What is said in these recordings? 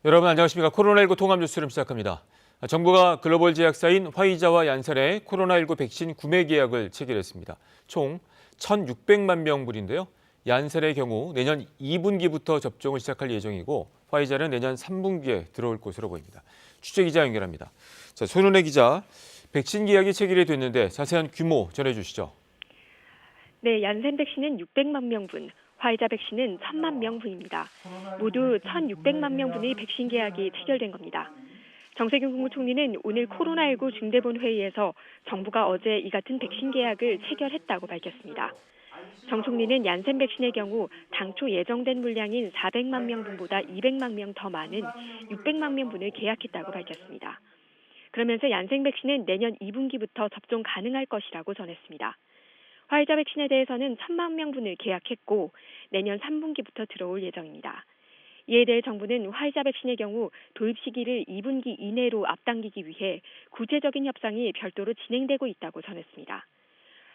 여러분 안녕하십니까. 코로나19 통합 뉴스를 시작합니다. 정부가 글로벌 제약사인 화이자와 얀센의 코로나19 백신 구매 계약을 체결했습니다. 총 1,600만 명분인데요. 얀센의 경우 내년 2분기부터 접종을 시작할 예정이고 화이자는 내년 3분기에 들어올 것으로 보입니다. 취재기자 연결합니다. 자, 손은혜 기자, 백신 계약이 체결이 됐는데 자세한 규모 전해주시죠. 네, 얀센 백신은 600만 명분, 화이자 백신은 1,000만 명분입니다. 모두 1,600만 명분의 백신 계약이 체결된 겁니다. 정세균 국무총리는 오늘 코로나19 중대본 회의에서 정부가 어제 이 같은 백신 계약을 체결했다고 밝혔습니다. 정 총리는 얀센 백신의 경우 당초 예정된 물량인 400만 명분보다 200만 명 더 많은 600만 명분을 계약했다고 밝혔습니다. 그러면서 얀센 백신은 내년 2분기부터 접종 가능할 것이라고 전했습니다. 화이자 백신에 대해서는 1,000만 명분을 계약했고 내년 3분기부터 들어올 예정입니다. 이에 대해 정부는 화이자 백신의 경우 도입 시기를 2분기 이내로 앞당기기 위해 구체적인 협상이 별도로 진행되고 있다고 전했습니다.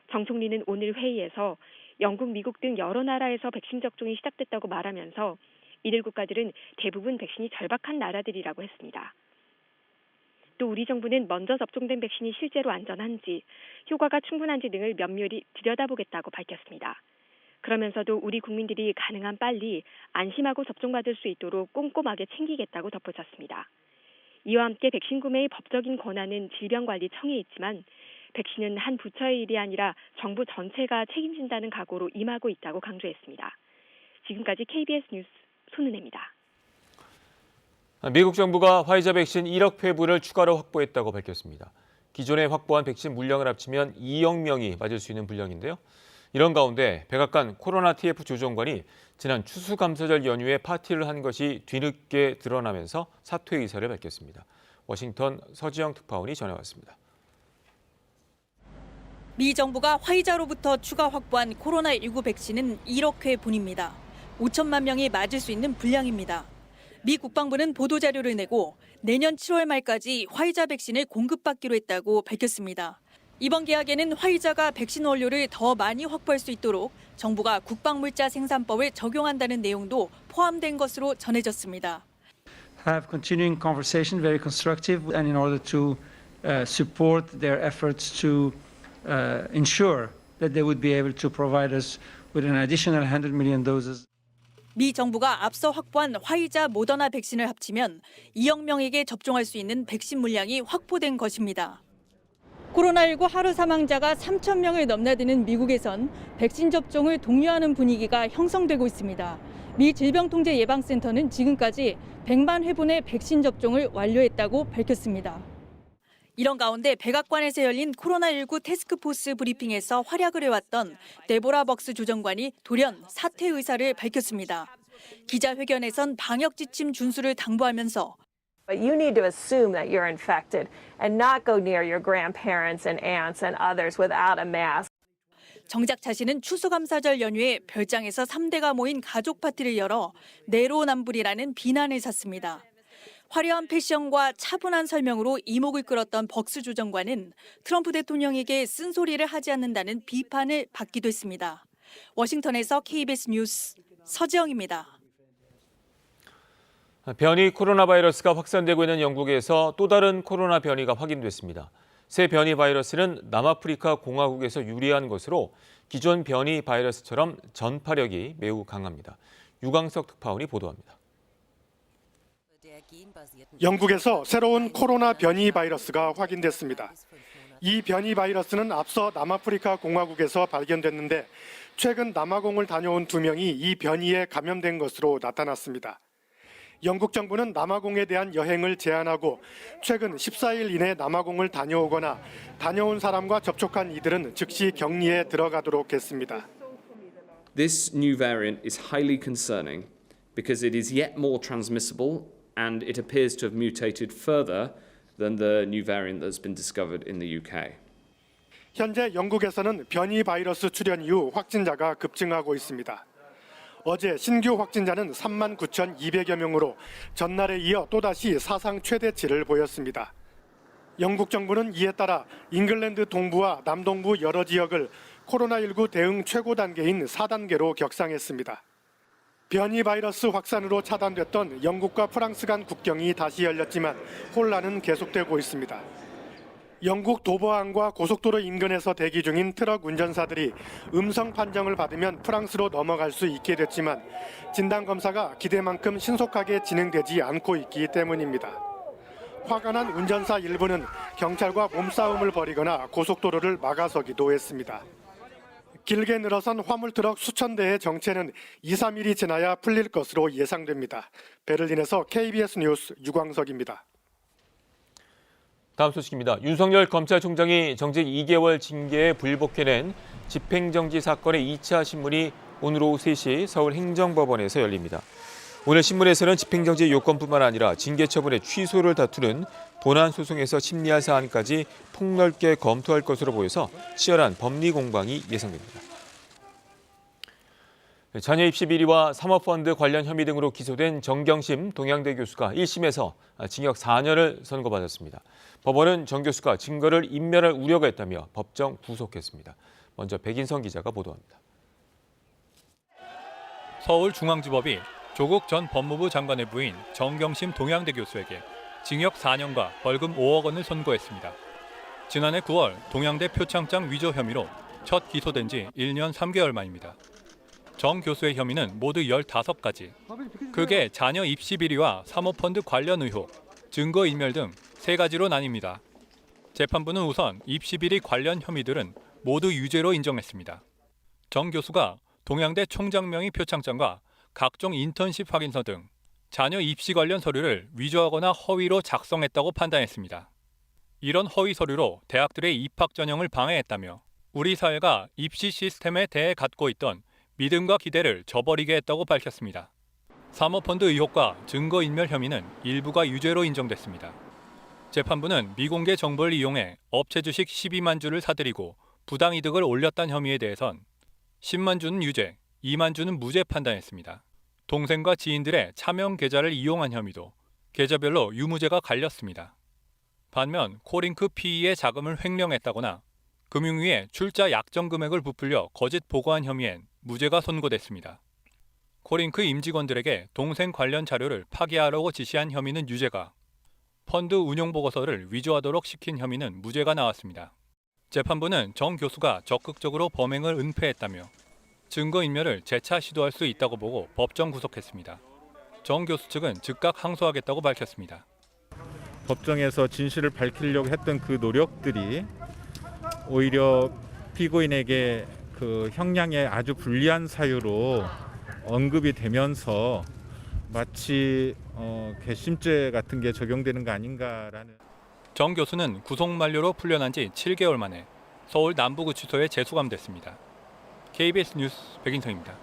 정 총리는 오늘 회의에서 영국, 미국 등 여러 나라에서 백신 접종이 시작됐다고 말하면서 이들 국가들은 대부분 백신이 절박한 나라들이라고 했습니다. 또 우리 정부는 먼저 접종된 백신이 실제로 안전한지, 효과가 충분한지 등을 면밀히 들여다보겠다고 밝혔습니다. 그러면서도 우리 국민들이 가능한 빨리 안심하고 접종받을 수 있도록 꼼꼼하게 챙기겠다고 덧붙였습니다. 이와 함께 백신 구매의 법적인 권한은 질병관리청에 있지만 백신은 한 부처의 일이 아니라 정부 전체가 책임진다는 각오로 임하고 있다고 강조했습니다. 지금까지 KBS 뉴스 손은혜입니다. 미국 정부가 화이자 백신 1억 회분을 추가로 확보했다고 밝혔습니다. 기존에 확보한 백신 물량을 합치면 2억 명이 맞을 수 있는 분량인데요. 이런 가운데 백악관 코로나 TF 조정관이 지난 추수감사절 연휴에 파티를 한 것이 뒤늦게 드러나면서 사퇴 의사를 밝혔습니다. 워싱턴 서지영 특파원이 전해왔습니다. 미 정부가 화이자로부터 추가 확보한 코로나19 백신은 1억 회분입니다. 5천만 명이 맞을 수 있는 분량입니다. 미 국방부는 보도자료를 내고 내년 7월 말까지 화이자 백신을 공급받기로 했다고 밝혔습니다. 이번 계약에는 화이자가 백신 원료를 더 많이 확보할 수 있도록 정부가 국방물자 생산법을 적용한다는 내용도 포함된 것으로 전해졌습니다. Have continuing conversation, very constructive, and in order to support their efforts to ensure that they would be able to provide us with an additional 100 million doses. 미 정부가 앞서 확보한 화이자 모더나 백신을 합치면 2억 명에게 접종할 수 있는 백신 물량이 확보된 것입니다. 코로나19 하루 사망자가 3천 명을 넘나드는 미국에선 백신 접종을 독려하는 분위기가 형성되고 있습니다. 미 질병통제예방센터는 지금까지 100만 회분의 백신 접종을 완료했다고 밝혔습니다. 이런 가운데 백악관에서 열린 코로나19 태스크포스 브리핑에서 활약을 해왔던 데보라 벅스 조정관이 돌연 사퇴 의사를 밝혔습니다. 기자회견에선 방역 지침 준수를 당부하면서 But you need to assume that you're infected and not go near your grandparents and aunts and others without a mask. 정작 자신은 추수감사절 연휴에 별장에서 3대가 모인 가족 파티를 열어 내로남불이라는 비난을 샀습니다. 화려한 패션과 차분한 설명으로 이목을 끌었던 벅스 조정관은 트럼프 대통령에게 쓴소리를 하지 않는다는 비판을 받기도 했습니다. 워싱턴에서 KBS 뉴스 서지영입니다. 변이 코로나 바이러스가 확산되고 있는 영국에서 또 다른 코로나 변이가 확인됐습니다. 새 변이 바이러스는 남아프리카 공화국에서 유래한 것으로 기존 변이 바이러스처럼 전파력이 매우 강합니다. 유광석 특파원이 보도합니다. 영국에서 새로운 코로나 변이 바이러스가 확인됐습니다. 이 변이 바이러스는 앞서 남아프리카 공화국에서 발견됐는데 최근 남아공을 다녀온 2명이 이 변이에 감염된 것으로 나타났습니다. 영국 정부는 남아공에 대한 여행을 제한하고 최근 14일 이내 남아공을 다녀오거나 다녀온 사람과 접촉한 이들은 즉시 격리에 들어가도록 했습니다. This new variant is highly concerning because it is yet more transmissible and it appears to have mutated further than the new variant that's been discovered in the UK. 현재 영국에서는 변이 바이러스 출현 이후 확진자가 급증하고 있습니다. 어제 신규 확진자는 39,200여 명으로 전날에 이어 또다시 사상 최대치를 보였습니다. 영국 정부는 이에 따라 잉글랜드 동부와 남동부 여러 지역을 코로나19 대응 최고 단계인 4단계로 격상했습니다. 변이 바이러스 확산으로 차단됐던 영국과 프랑스 간 국경이 다시 열렸지만 혼란은 계속되고 있습니다. 영국 도버항과 고속도로 인근에서 대기 중인 트럭 운전사들이 음성 판정을 받으면 프랑스로 넘어갈 수 있게 됐지만 진단검사가 기대만큼 신속하게 진행되지 않고 있기 때문입니다. 화가 난 운전사 일부는 경찰과 몸싸움을 벌이거나 고속도로를 막아서기도 했습니다. 길게 늘어선 화물트럭 수천 대의 정체는 2, 3일이 지나야 풀릴 것으로 예상됩니다. 베를린에서 KBS 뉴스 유광석입니다. 다음 소식입니다. 윤석열 검찰총장이 정직 2개월 징계에 불복해낸 집행정지 사건의 2차 신문이 오늘 오후 3시 서울행정법원에서 열립니다. 오늘 신문에서는 집행정지 요건뿐만 아니라 징계 처분의 취소를 다투는 본안 소송에서 심리할 사안까지 폭넓게 검토할 것으로 보여서 치열한 법리 공방이 예상됩니다. 자녀 입시 비리와 사모펀드 관련 혐의 등으로 기소된 정경심 동양대 교수가 1심에서 징역 4년을 선고받았습니다. 법원은 정 교수가 증거를 인멸할 우려가 있다며 법정 구속했습니다. 먼저 백인성 기자가 보도합니다. 서울중앙지법이 조국 전 법무부 장관의 부인 정경심 동양대 교수에게 징역 4년과 벌금 5억 원을 선고했습니다. 지난해 9월 동양대 표창장 위조 혐의로 첫 기소된 지 1년 3개월 만입니다. 정 교수의 혐의는 모두 15가지. 그게 자녀 입시 비리와 사모펀드 관련 의혹, 증거인멸 등 3가지로 나뉩니다. 재판부는 우선 입시 비리 관련 혐의들은 모두 유죄로 인정했습니다. 정 교수가 동양대 총장 명의 표창장과 각종 인턴십 확인서 등 자녀 입시 관련 서류를 위조하거나 허위로 작성했다고 판단했습니다. 이런 허위 서류로 대학들의 입학 전형을 방해했다며 우리 사회가 입시 시스템에 대해 갖고 있던 믿음과 기대를 저버리게 했다고 밝혔습니다. 사모펀드 의혹과 증거인멸 혐의는 일부가 유죄로 인정됐습니다. 재판부는 미공개 정보를 이용해 업체 주식 12만 주를 사들이고 부당이득을 올렸다는 혐의에 대해선 10만 주는 유죄, 2만 주는 무죄 판단했습니다. 동생과 지인들의 차명 계좌를 이용한 혐의도 계좌별로 유무죄가 갈렸습니다. 반면 코링크 PE의 자금을 횡령했다거나 금융위에 출자 약정 금액을 부풀려 거짓 보고한 혐의엔 무죄가 선고됐습니다. 코링크 임직원들에게 동생 관련 자료를 파기하라고 지시한 혐의는 유죄가, 펀드 운용 보고서를 위조하도록 시킨 혐의는 무죄가 나왔습니다. 재판부는 정 교수가 적극적으로 범행을 은폐했다며 증거인멸을 재차 시도할 수 있다고 보고 법정 구속했습니다. 정 교수 측은 즉각 항소하겠다고 밝혔습니다. 법정에서 진실을 밝히려고 했던 그 노력들이 오히려 피고인에게 그 형량에 아주 불리한 사유로 언급이 되면서 마치 괘씸죄 같은 게 적용되는 거 아닌가라는. 정 교수는 구속 만료로 풀려난 지 7개월 만에 서울 남부구치소에 재수감됐습니다. KBS 뉴스 백인성입니다.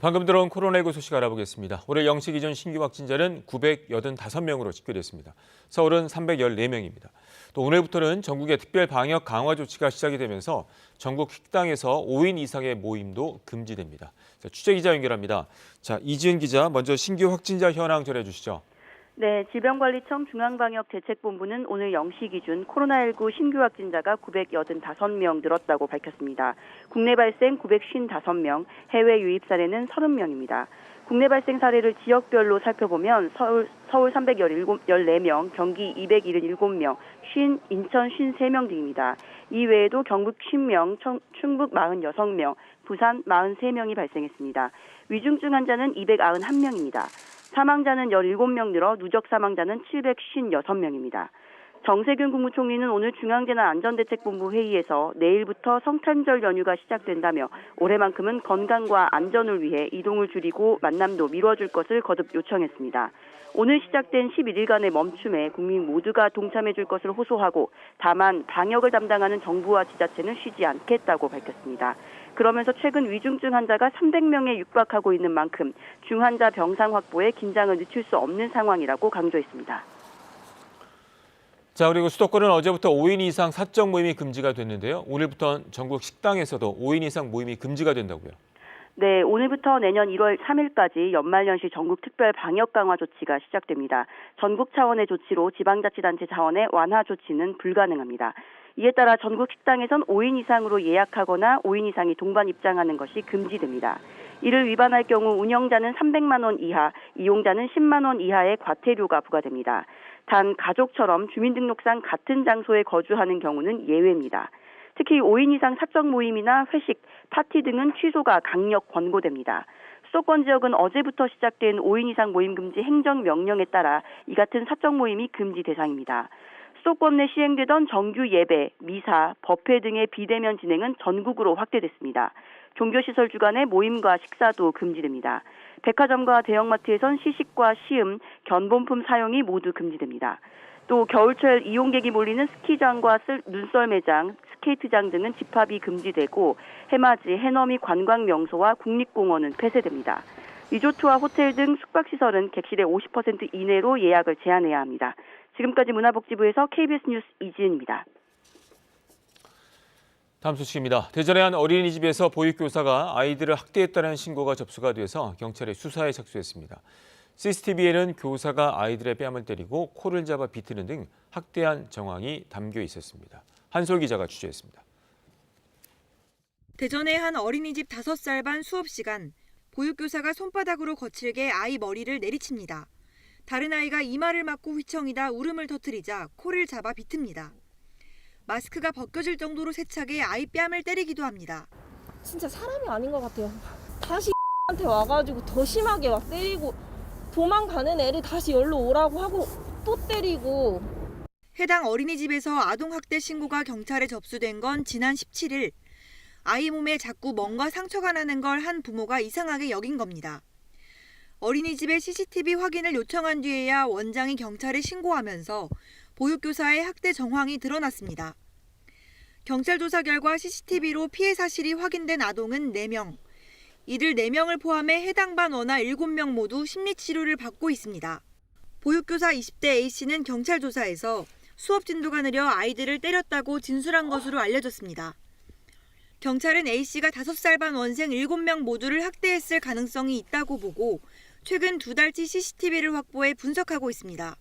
방금 들어온 코로나19 소식 알아보겠습니다. 올해 0시 기준 신규 확진자는 985명으로 집계됐습니다. 서울은 314명입니다. 또 오늘부터는 전국의 특별 방역 강화 조치가 시작이 되면서 전국 식당에서 5인 이상의 모임도 금지됩니다. 취재기자 연결합니다. 이지은 기자, 먼저 신규 확진자 현황 전해주시죠. 네, 질병관리청 중앙방역대책본부는 오늘 0시 기준 코로나19 신규 확진자가 985명 늘었다고 밝혔습니다. 국내 발생 955명, 해외 유입 사례는 30명입니다. 국내 발생 사례를 지역별로 살펴보면 서울 314명, 경기 277명, 인천 53명 등입니다. 이 외에도 경북 50명, 충북 46명, 부산 43명이 발생했습니다. 위중증 환자는 291명입니다. 사망자는 17명 늘어 누적 사망자는 756명입니다. 정세균 국무총리는 오늘 중앙재난안전대책본부 회의에서 내일부터 성탄절 연휴가 시작된다며 올해만큼은 건강과 안전을 위해 이동을 줄이고 만남도 미뤄줄 것을 거듭 요청했습니다. 오늘 시작된 11일간의 멈춤에 국민 모두가 동참해줄 것을 호소하고 다만 방역을 담당하는 정부와 지자체는 쉬지 않겠다고 밝혔습니다. 그러면서 최근 위중증 환자가 300명에 육박하고 있는 만큼 중환자 병상 확보에 긴장을 늦출 수 없는 상황이라고 강조했습니다. 그리고 수도권은 어제부터 5인 이상 사적 모임이 금지가 됐는데요. 오늘부터 전국 식당에서도 5인 이상 모임이 금지가 된다고요. 네, 오늘부터 내년 1월 3일까지 연말연시 전국 특별 방역 강화 조치가 시작됩니다. 전국 차원의 조치로 지방자치단체 차원의 완화 조치는 불가능합니다. 이에 따라 전국 식당에선 5인 이상으로 예약하거나 5인 이상이 동반 입장하는 것이 금지됩니다. 이를 위반할 경우 운영자는 300만 원 이하, 이용자는 10만 원 이하의 과태료가 부과됩니다. 단 가족처럼 주민등록상 같은 장소에 거주하는 경우는 예외입니다. 특히 5인 이상 사적 모임이나 회식, 파티 등은 취소가 강력 권고됩니다. 수도권 지역은 어제부터 시작된 5인 이상 모임 금지 행정명령에 따라 이 같은 사적 모임이 금지 대상입니다. 수도권 내 시행되던 정규 예배, 미사, 법회 등의 비대면 진행은 전국으로 확대됐습니다. 종교시설 주간의 모임과 식사도 금지됩니다. 백화점과 대형마트에선 시식과 시음, 견본품 사용이 모두 금지됩니다. 또 겨울철 이용객이 몰리는 스키장과 눈썰 매장, 스케이트장 등은 집합이 금지되고 해맞이, 해넘이 관광명소와 국립공원은 폐쇄됩니다. 리조트와 호텔 등 숙박시설은 객실의 50% 이내로 예약을 제한해야 합니다. 지금까지 문화복지부에서 KBS 뉴스 이지은입니다. 다음 소식입니다. 대전의 한 어린이집에서 보육교사가 아이들을 학대했다는 신고가 접수가 돼서 경찰에 수사에 착수했습니다. CCTV에는 교사가 아이들의 뺨을 때리고 코를 잡아 비트는 등 학대한 정황이 담겨 있었습니다. 한솔 기자가 취재했습니다. 대전의 한 어린이집 5살 반 수업 시간, 보육교사가 손바닥으로 거칠게 아이 머리를 내리칩니다. 다른 아이가 이마를 맞고 휘청이다 울음을 터뜨리자 코를 잡아 비틉니다. 마스크가 벗겨질 정도로 세차게 아이 뺨을 때리기도 합니다. 진짜 사람이 아닌 것 같아요. 다시 한테 와가지고 더 심하게 막 때리고 도망가는 애를 다시 열로 오라고 하고 또 때리고. 해당 어린이집에서 아동학대 신고가 경찰에 접수된 건 지난 17일. 아이 몸에 자꾸 뭔가 상처가 나는 걸 한 부모가 이상하게 여긴 겁니다. 어린이집의 CCTV 확인을 요청한 뒤에야 원장이 경찰에 신고하면서 보육교사의 학대 정황이 드러났습니다. 경찰 조사 결과 CCTV로 피해 사실이 확인된 아동은 4명. 이들 4명을 포함해 해당 반 원아 7명 모두 심리치료를 받고 있습니다. 보육교사 20대 A씨는 경찰 조사에서 수업 진도가 느려 아이들을 때렸다고 진술한 것으로 알려졌습니다. 경찰은 A씨가 5살 반 원생 7명 모두를 학대했을 가능성이 있다고 보고 최근 2달치 CCTV를 확보해 분석하고 있습니다.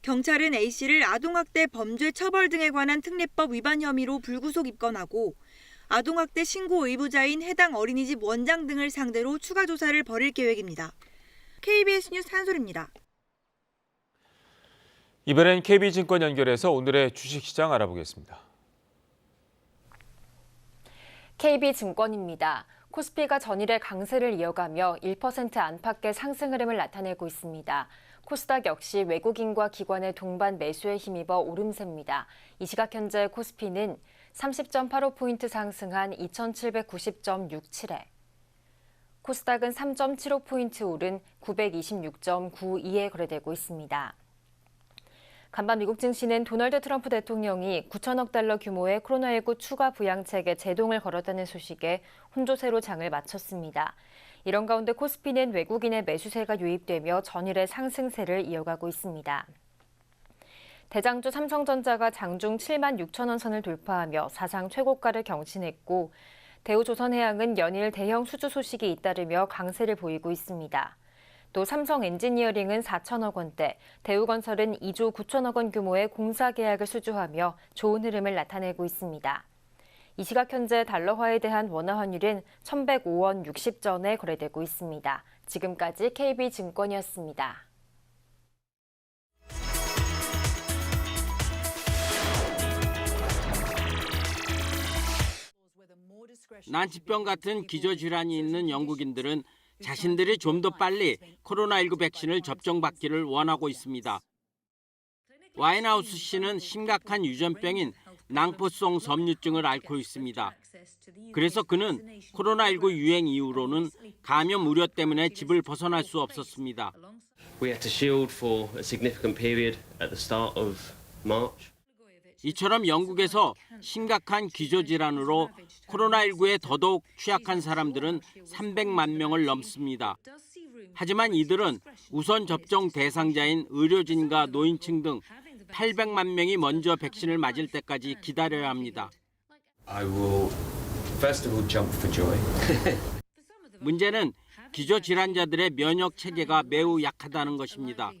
경찰은 A씨를 아동학대 범죄 처벌 등에 관한 특례법 위반 혐의로 불구속 입건하고 아동학대 신고 의무자인 해당 어린이집 원장 등을 상대로 추가 조사를 벌일 계획입니다. KBS 뉴스 한솔입니다. 이번엔 KB증권 연결해서 오늘의 주식시장 알아보겠습니다. KB증권입니다. 코스피가 전일의 강세를 이어가며 1% 안팎의 상승 흐름을 나타내고 있습니다. 코스닥 역시 외국인과 기관의 동반 매수에 힘입어 오름세입니다. 이 시각 현재 코스피는 30.85포인트 상승한 2790.67에 코스닥은 3.75포인트 오른 926.92에 거래되고 있습니다. 간밤 미국 증시는 도널드 트럼프 대통령이 9천억 달러 규모의 코로나19 추가 부양책에 제동을 걸었다는 소식에 혼조세로 장을 마쳤습니다. 이런 가운데 코스피는 외국인의 매수세가 유입되며 전일의 상승세를 이어가고 있습니다. 대장주 삼성전자가 장중 7만 6천 원 선을 돌파하며 사상 최고가를 경신했고 대우조선해양은 연일 대형 수주 소식이 잇따르며 강세를 보이고 있습니다. 또 삼성 엔지니어링은 4천억 원대, 대우건설은 2조 9천억 원 규모의 공사 계약을 수주하며 좋은 흐름을 나타내고 있습니다. 이 시각 현재 달러화에 대한 원화 환율은 1,105원 60전에 거래되고 있습니다. 지금까지 KB증권이었습니다. 난치병 같은 기저질환이 있는 영국인들은 자신들이 좀 더 빨리 코로나19 백신을 접종받기를 원하고 있습니다. 와인하우스 씨는 심각한 유전병인 낭포성 섬유증을 앓고 있습니다. 그래서 그는 코로나19 유행 이후로는 감염 우려 때문에 집을 벗어날 수 없었습니다. We had to shield for a significant period at the start of March. 이처럼 영국에서 심각한 기저질환으로 코로나19에 더더욱 취약한 사람들은 300만 명을 넘습니다. 하지만 이들은 우선 접종 대상자인 의료진과 노인층 등 800만 명이 먼저 백신을 맞을 때까지 기다려야 합니다. I will first of all jump for joy. 문제는 기저질환자들의 면역 체계가 매우 약하다는 것입니다.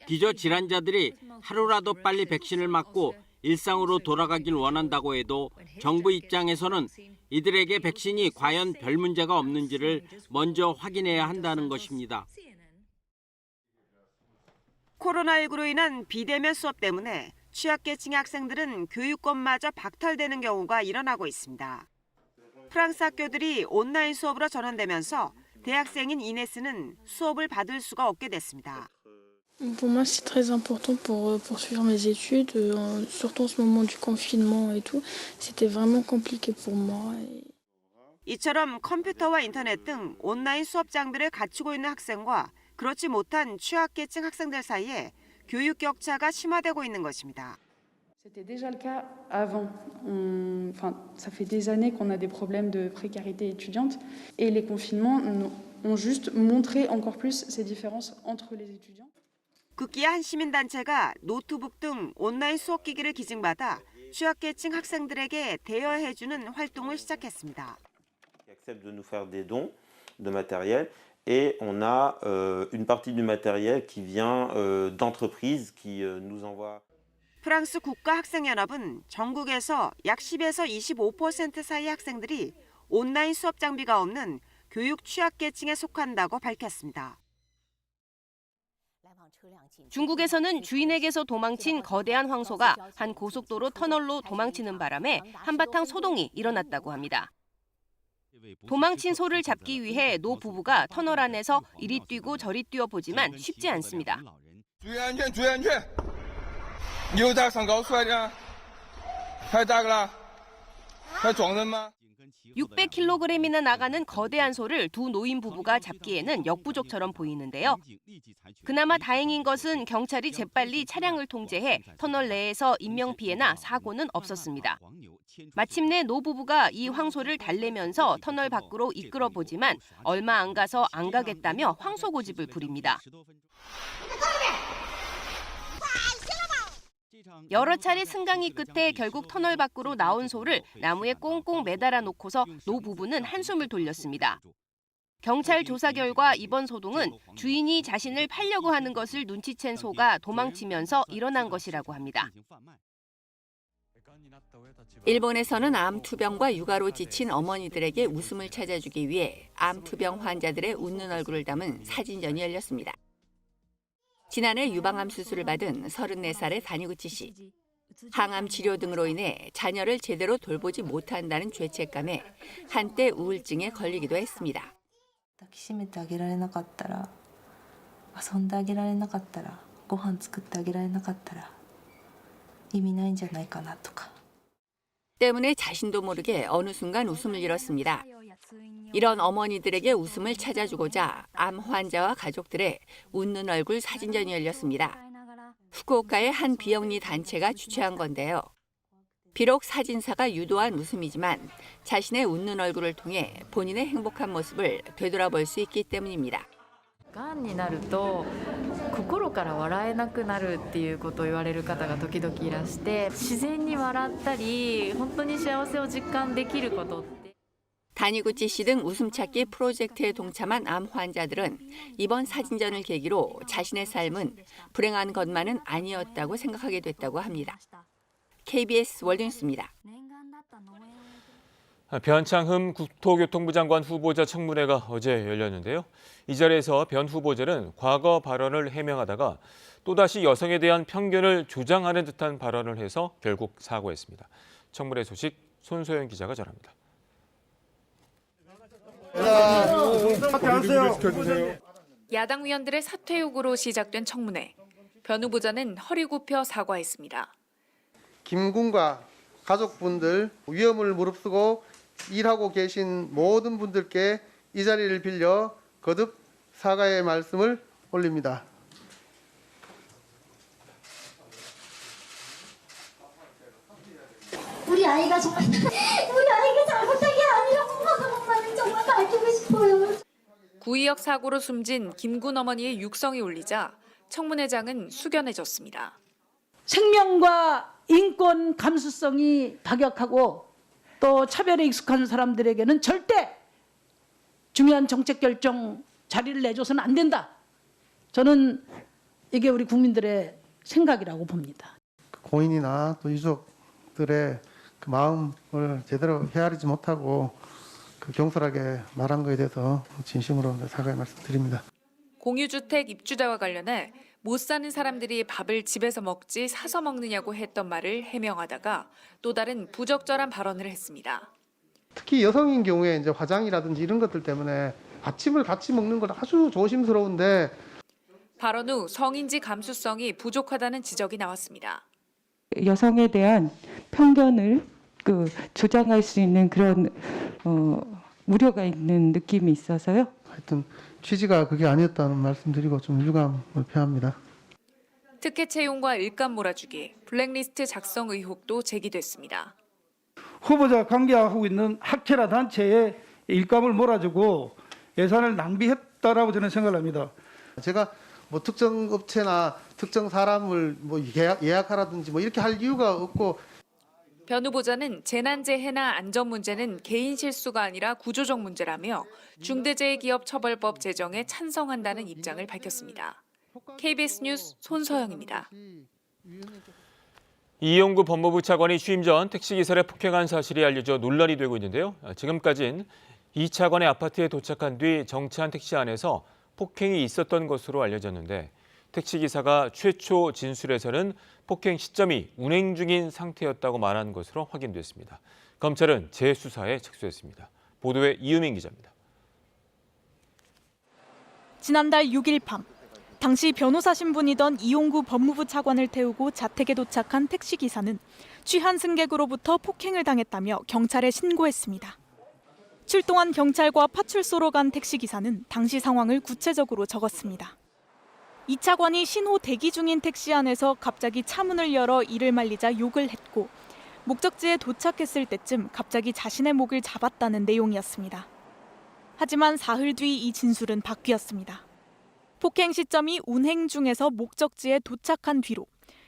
기저질환자들이 하루라도 빨리 백신을 맞고 일상으로 돌아가길 원한다고 해도 정부 입장에서는 이들에게 백신이 과연 별 문제가 없는지를 먼저 확인해야 한다는 것입니다. 코로나19로 인한 비대면 수업 때문에 취약계층의 학생들은 교육권마저 박탈되는 경우가 일어나고 있습니다. 프랑스 학교들이 온라인 수업으로 전환되면서 대학생인 이네스는 수업을 받을 수가 없게 됐습니다. Pour moi, c'est très important pour poursuivre mes études, surtout en ce moment du confinement et tout. C'était vraiment compliqué pour moi. 이처럼 컴퓨터와 인터넷 등 온라인 수업 장비를 갖추고 있는 학생과 그렇지 못한 취약계층 학생들 사이에 교육 격차가 심화되고 있는 것입니다. C'était déjà le cas avant. Ça fait des années qu'on a des problèmes de précarité étudiante et les confinements ont juste montré encore plus ces différences entre les étudiants. 극기야 한 시민단체가 노트북 등 온라인 수업기기를 기증받아 취약계층 학생들에게 대여해주는 활동을 시작했습니다. acceptent de nous faire des dons de matériel et on a une partie du matériel qui vient d'entreprises qui nous envoient. 프랑스 국가학생연합은 전국에서 약 10에서 25% 사이 학생들이 온라인 수업 장비가 없는 교육 취약계층에 속한다고 밝혔습니다. 중국에서는 주인에게서 도망친 거대한 황소가 한 고속도로 터널로 도망치는 바람에 한바탕 소동이 일어났다고 합니다. 도망친 소를 잡기 위해 노 부부가 터널 안에서 이리 뛰고 저리 뛰어보지만 쉽지 않습니다. 600kg이나 나가는 거대한 소를 두 노인 부부가 잡기에는 역부족처럼 보이는데요. 그나마 다행인 것은 경찰이 재빨리 차량을 통제해 터널 내에서 인명피해나 사고는 없었습니다. 마침내 노 부부가 이 황소를 달래면서 터널 밖으로 이끌어보지만 얼마 안 가서 안 가겠다며 황소 고집을 부립니다. 여러 차례 승강이 끝에 결국 터널 밖으로 나온 소를 나무에 꽁꽁 매달아 놓고서 노 부부는 한숨을 돌렸습니다. 경찰 조사 결과 이번 소동은 주인이 자신을 팔려고 하는 것을 눈치챈 소가 도망치면서 일어난 것이라고 합니다. 일본에서는 암투병과 육아로 지친 어머니들에게 웃음을 찾아주기 위해 암투병 환자들의 웃는 얼굴을 담은 사진전이 열렸습니다. 지난해 유방암 수술을 받은 34살의 다니구치 씨. 항암 치료 등으로 인해 자녀를 제대로 돌보지 못한다는 죄책감에 한때 우울증에 걸리기도 했습니다. 抱きしめてあげられなかったら、遊んであげられなかったら、ご飯作ってあげられなかったら意味ないんじゃないかなとか. 때문에 자신도 모르게 어느 순간 웃음을 잃었습니다. 이런 어머니들에게 웃음을 찾아주고자 암 환자와 가족들의 웃는 얼굴 사진전이 열렸습니다. 후쿠오카의 한 비영리 단체가 주최한 건데요. 비록 사진사가 유도한 웃음이지만 자신의 웃는 얼굴을 통해 본인의 행복한 모습을 되돌아볼 수 있기 때문입니다. がんになると心から笑えなくなるっていうことを言われる方が時々いらして自然に笑ったり本当に幸せを実感できることって 다니구치 씨 등 웃음 찾기 프로젝트에 동참한 암 환자들은 이번 사진전을 계기로 자신의 삶은 불행한 것만은 아니었다고 생각하게 됐다고 합니다. KBS 월드뉴스입니다. 변창흠 국토교통부 장관 후보자 청문회가 어제 열렸는데요. 이 자리에서 변 후보자는 과거 발언을 해명하다가 또다시 여성에 대한 편견을 조장하는 듯한 발언을 해서 결국 사과했습니다. 청문회 소식 손소영 기자가 전합니다. 야당 의원들의 사퇴 요구로 시작된 청문회. 변 후보자는 허리 굽혀 사과했습니다. 김 군과 가족분들 위험을 무릅쓰고 일하고 계신 모든 분들께 이 자리를 빌려 거듭 사과의 말씀을 올립니다. 우리 아이가 정말 우리 아이가 잘못한 게 아니라고 엄마는 정말 밝히고 싶어요. 구의역 사고로 숨진 김군 어머니의 육성이 울리자 청문회장은 숙연해졌습니다. 생명과 인권 감수성이 박약하고 또 차별에 익숙한 사람들에게는 절대 중요한 정책 결정 자리를 내줘서는 안 된다. 저는 이게 우리 국민들의 생각이라고 봅니다. 고인이나 또 유족들의 그 마음을 제대로 헤아리지 못하고 그 경솔하게 말한 것에 대해서 진심으로 사과의 말씀드립니다. 공유주택 입주자와 관련해 못 사는 사람들이 밥을 집에서 먹지 사서 먹느냐고 했던 말을 해명하다가 또 다른 부적절한 발언을 했습니다. 특히 여성인 경우에 이제 화장이라든지 이런 것들 때문에 아침을 같이 먹는 건 아주 조심스러운데 발언 후 성인지 감수성이 부족하다는 지적이 나왔습니다. 여성에 대한 편견을 조장할 수 있는 그런 우려가 있는 느낌이 있어서요. 하여튼 취지가 그게 아니었다는 말씀드리고 좀 유감을 표합니다. 특혜 채용과 일감 몰아주기, 블랙리스트 작성 의혹도 제기됐습니다. 후보자 관계하고 있는 학회나 단체에 일감을 몰아주고 예산을 낭비했다라고 저는 생각을 합니다. 제가 뭐 특정 업체나 특정 사람을 뭐 예약하라든지 뭐 이렇게 할 이유가 없고. 변 후보자는 재난재해나 안전 문제는 개인 실수가 아니라 구조적 문제라며 중대재해기업처벌법 제정에 찬성한다는 입장을 밝혔습니다. KBS 뉴스 손서영입니다. 이용구 법무부 차관이 취임 전 택시기사를 폭행한 사실이 알려져 논란이 되고 있는데요. 지금까지는 이 차관의 아파트에 도착한 뒤 정차한 택시 안에서 폭행이 있었던 것으로 알려졌는데 택시기사가 최초 진술에서는 폭행 시점이 운행 중인 상태였다고 말한 것으로 확인됐습니다. 검찰은 재수사에 착수했습니다. 보도에 이유민 기자입니다. 지난달 6일 밤, 당시 변호사 신분이던 이용구 법무부 차관을 태우고 자택에 도착한 택시기사는 취한 승객으로부터 폭행을 당했다며 경찰에 신고했습니다. 출동한 경찰과 파출소로 간 택시기사는 당시 상황을 구체적으로 적었습니다. 이 차관이 신호 대기 중인 택시 안에서 갑자기 차문을 열어 이를 말리자 욕을 했고 목적지에 도착했을 때쯤 갑자기 자신의 목을 잡았다는 내용이었습니다. 하지만 사흘 뒤 이 진술은 바뀌었습니다. 폭행 시점이 운행 중에서 목적지에 도착한 뒤로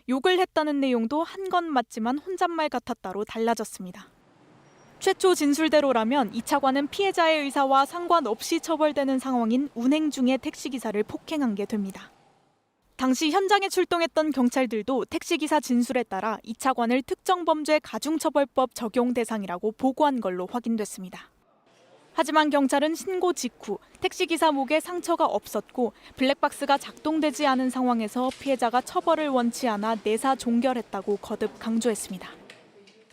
욕을 했다는 내용도 한 건 맞지만 혼잣말 같았다로 달라졌습니다. 최초 진술대로라면 이 차관은 피해자의 의사와 상관없이 처벌되는 상황인 운행 중에 택시기사를 폭행한 게 됩니다. 당시 현장에 출동했던 경찰들도 택시기사 진술에 따라 이 차관을 특정범죄 가중처벌법 적용 대상이라고 보고한 걸로 확인됐습니다. 하지만 경찰은 신고 직후 택시기사 목에 상처가 없었고 블랙박스가 작동되지 않은 상황에서 피해자가 처벌을 원치 않아 내사 종결했다고 거듭 강조했습니다.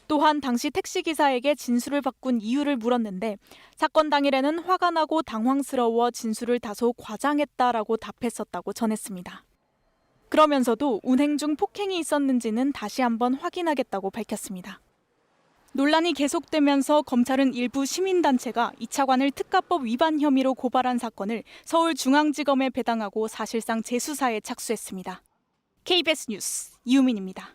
또한 당시 택시기사에게 진술을 바꾼 이유를 물었는데 사건 당일에는 화가 나고 당황스러워 진술을 다소 과장했다라고 답했었다고 전했습니다. 그러면서도 운행 중 폭행이 있었는지는 다시 한번 확인하겠다고 밝혔습니다. 논란이 계속되면서 검찰은 일부 시민단체가 이 차관을 특가법 위반 혐의로 고발한 사건을 서울중앙지검에 배당하고 사실상 재수사에 착수했습니다. KBS 뉴스 이유민입니다.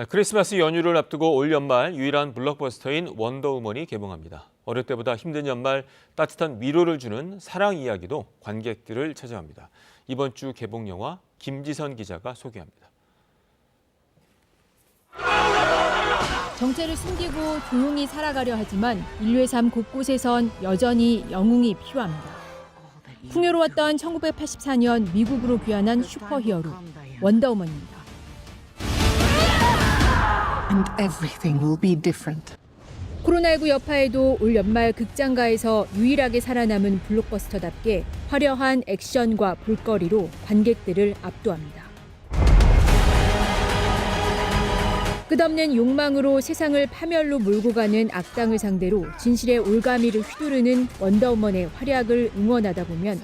크리스마스 연휴를 앞두고 올 연말 유일한 블록버스터인 원더우먼이 개봉합니다. 어릴 때보다 힘든 연말 따뜻한 위로를 주는 사랑 이야기도 관객들을 찾아옵니다. 이번 주 개봉 영화 김지선 기자가 소개합니다. 정체를 숨기고 조용히 살아가려 하지만 인류의 삶 곳곳에선 여전히 영웅이 필요합니다. 풍요로웠던 1984년 미국으로 귀환한 슈퍼히어로 원더우먼입니다. And everything will be different. 코로나19 여파에도 올 연말 극장가에서 유일하게 살아남은 블록버스터답게 화려한 액션과 볼거리로 관객들을 압도합니다. 끝없는 욕망으로 세상을 파멸로 몰고 가는 악당을 상대로 진실의 올가미를 휘두르는 원더우먼의 활약을 응원하다 보면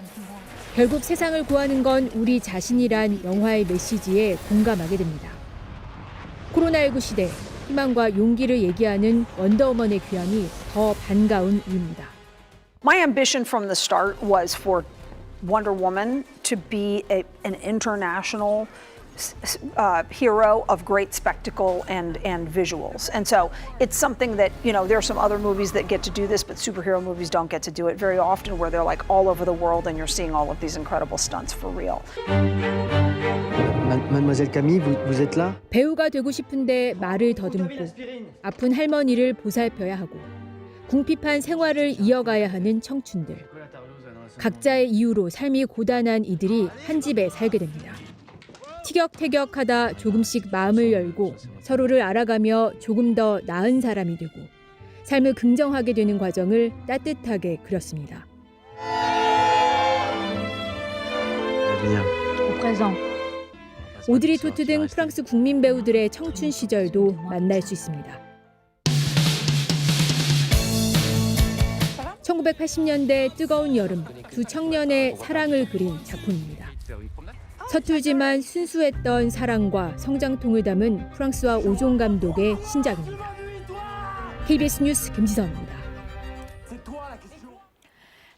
결국 세상을 구하는 건 우리 자신이란 영화의 메시지에 공감하게 됩니다. 코로나19 시대 희망과 용기를 얘기하는 원더우먼의 귀환이 더 반가운 이유입니다. My ambition from the start was for Wonder Woman to be an international hero of great spectacle and visuals. And so it's something that, you know, there are some other movies that get to do this, but superhero movies don't get to do it very often, where they're like all over the world and you're seeing all of these incredible stunts for real. Mademoiselle Camille, vous êtes là? 배우가 되고 싶은데 말을 더듬고 아픈 할머니를 보살펴야 하고 궁핍한 생활을 이어가야 하는 청춘들. 각자의 이유로 삶이 고단한 이들이 한 집에 살게 됩니다. 티격태격하다 조금씩 마음을 열고 서로를 알아가며 조금 더 나은 사람이 되고 삶을 긍정하게 되는 과정을 따뜻하게 그렸습니다. 오드리 토트 등 프랑스 국민 배우들의 청춘 시절도 만날 수 있습니다. 1980년대 뜨거운 여름, 두 청년의 사랑을 그린 작품입니다. 서툴지만 순수했던 사랑과 성장통을 담은 프랑스와 오종 감독의 신작입니다. KBS 뉴스 김지선입니다.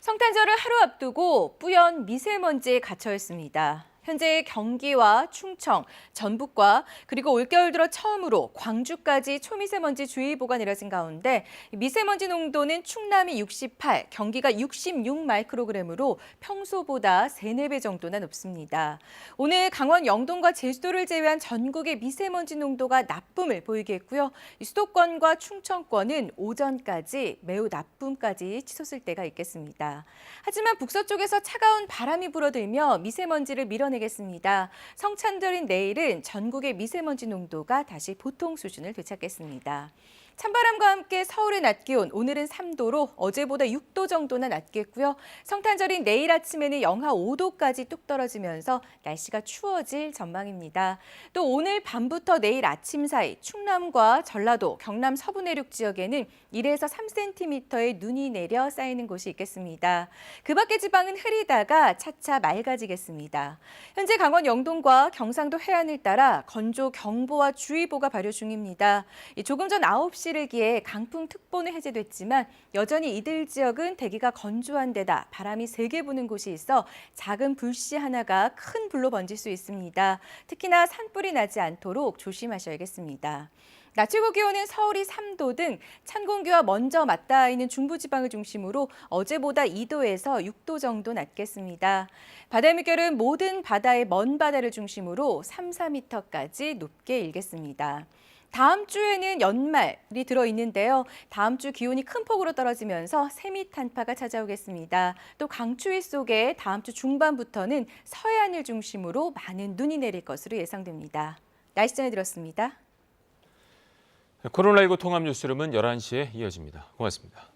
성탄절을 하루 앞두고 뿌연 미세먼지에 갇혀 있습니다. 현재 경기와 충청, 전북과 그리고 올겨울 들어 처음으로 광주까지 초미세먼지 주의보가 내려진 가운데 미세먼지 농도는 충남이 68, 경기가 66 마이크로그램으로 평소보다 3, 4배 정도나 높습니다. 오늘 강원 영동과 제주도를 제외한 전국의 미세먼지 농도가 나쁨을 보이게 했고요. 수도권과 충청권은 오전까지 매우 나쁨까지 치솟을 때가 있겠습니다. 하지만 북서쪽에서 차가운 바람이 불어들며 미세먼지를 밀어내겠습니다. 성탄절인 내일은 전국의 미세먼지 농도가 다시 보통 수준을 되찾겠습니다. 찬바람과 함께 서울의 낮 기온 오늘은 3도로 어제보다 6도 정도나 낮겠고요. 성탄절인 내일 아침에는 영하 5도까지 뚝 떨어지면서 날씨가 추워질 전망입니다. 또 오늘 밤부터 내일 아침 사이 충남과 전라도, 경남 서부 내륙 지역에는 1에서 3cm의 눈이 내려 쌓이는 곳이 있겠습니다. 그 밖의 지방은 흐리다가 차차 맑아지겠습니다. 현재 강원 영동과 경상도 해안을 따라 건조 경보와 주의보가 발효 중입니다. 조금 전 9시를 기해 강풍특보는 해제됐지만 여전히 이들 지역은 대기가 건조한 데다 바람이 세게 부는 곳이 있어 작은 불씨 하나가 큰 불로 번질 수 있습니다. 특히나 산불이 나지 않도록 조심하셔야겠습니다. 낮 최고 기온은 서울이 3도 등 찬 공기와 먼저 맞닿아 있는 중부지방을 중심으로 어제보다 2도에서 6도 정도 낮겠습니다. 바다의 물결은 모든 바다의 먼 바다를 중심으로 3, 4m까지 높게 일겠습니다. 다음 주에는 연말이 들어있는데요. 다음 주 기온이 큰 폭으로 떨어지면서 세미 한파가 찾아오겠습니다. 또 강추위 속에 다음 주 중반부터는 서해안을 중심으로 많은 눈이 내릴 것으로 예상됩니다. 날씨 전해드렸습니다. 코로나19 통합 뉴스룸은 11시에 이어집니다. 고맙습니다.